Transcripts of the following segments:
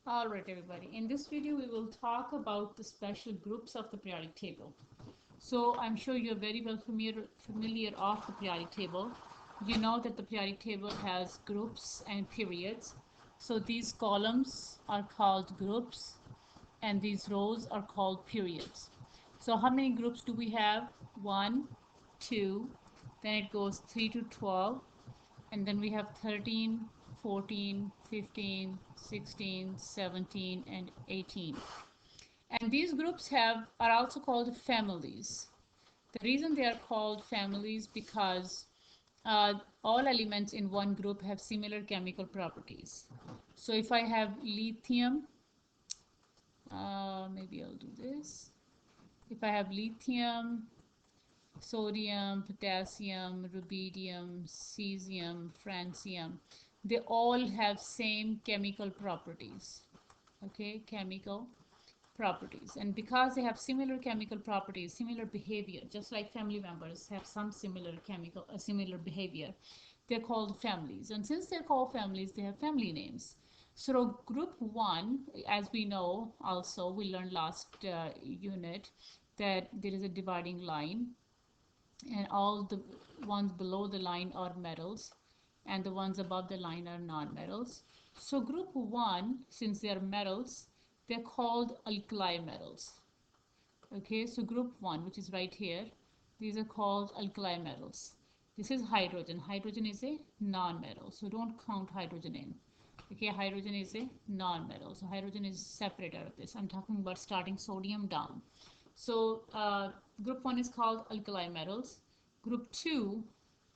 All right, everybody. In this video, we will talk about the special groups of the periodic table. So I'm sure you're very well familiar of the periodic table. You know that the periodic table has groups and periods. So these columns are called groups and these rows are called periods. So how many groups do we have? 1, 2, then it goes 3 to 12, and then we have 13, 14, 15, 16, 17, and 18. And these groups are also called families. The reason they are called families because uh, all elements in one group have similar chemical properties. So if I have lithium, maybe I'll do this. If I have lithium, sodium, potassium, rubidium, cesium, francium, they all have same chemical properties. Okay, chemical properties. And because they have similar chemical properties, similar behavior, just like family members have some similar behavior, they're called families. And since they're called families, they have family names. So group 1, as we know, also we learned last unit that there is a dividing line and all the ones below the line are metals and the ones above the line are non-metals. So group 1, since they are metals, they're called alkali metals. Okay, so group 1, which is right here, these are called alkali metals. This is hydrogen. Hydrogen is a non-metal, so don't count hydrogen in. Okay, hydrogen is a non-metal, so hydrogen is separate out of this. I'm talking about starting sodium down. So group 1 is called alkali metals. Group 2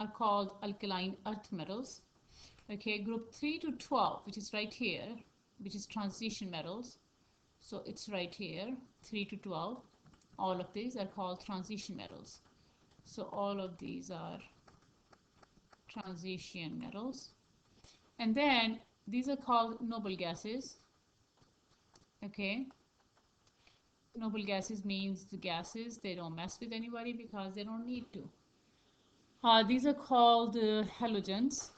are called alkaline earth metals. Okay, group 3 to 12, which is right here, which is transition metals. So it's right here, 3 to 12. All of these are called transition metals. So all of these are transition metals. And then these are called noble gases. Okay, noble gases means the gases, they don't mess with anybody because they don't need to. These are called halogens.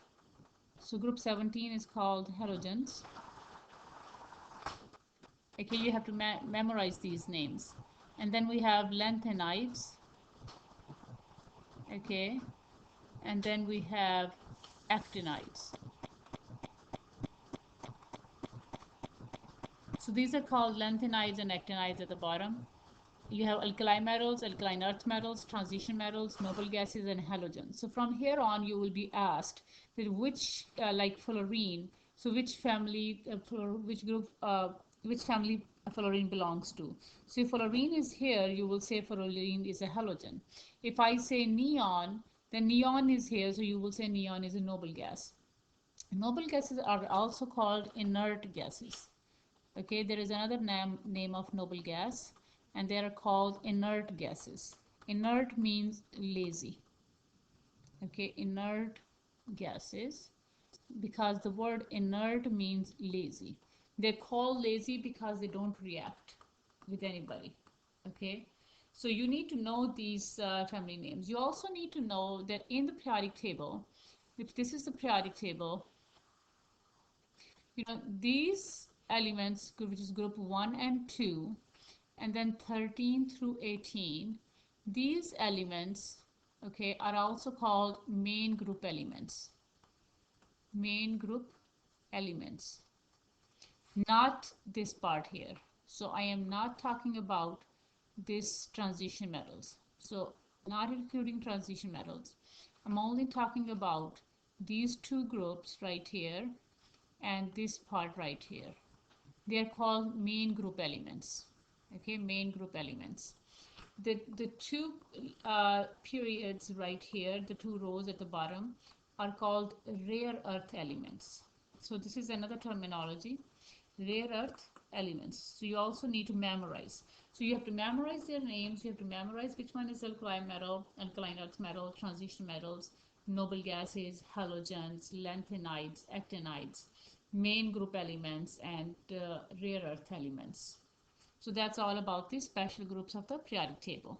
So group 17 is called halogens. Okay, you have to memorize these names. And then we have lanthanides. Okay, and then we have actinides. So these are called lanthanides and actinides at the bottom. You have alkali metals, alkaline earth metals, transition metals, noble gases, and halogens. So from here on, you will be asked that which, like fluorine, so which family, which family fluorine belongs to. So if fluorine is here, you will say fluorine is a halogen. If I say neon, then neon is here, so you will say neon is a noble gas. Noble gases are also called inert gases. Okay, there is another name of noble gas, and they are called inert gases. Inert means lazy. Okay, inert gases, because the word inert means lazy. They're called lazy because they don't react with anybody. Okay, so you need to know these family names. You also need to know that in the periodic table, if this is the periodic table, you know, these elements, which is group 1 and 2, and then 13 through 18, these elements, okay, are also called main group elements. Main group elements, not this part here. So I am not talking about this transition metals. So not including transition metals. I'm only talking about these two groups right here and this part right here. They are called main group elements. Okay, main group elements. The two periods right here, the two rows at the bottom, are called rare earth elements. So this is another terminology, rare earth elements. So you also need to memorize. So you have to memorize their names. You have to memorize which one is alkali metal, alkaline earth metal, transition metals, noble gases, halogens, lanthanides, actinides, main group elements, and rare earth elements. So that's all about the special groups of the periodic table.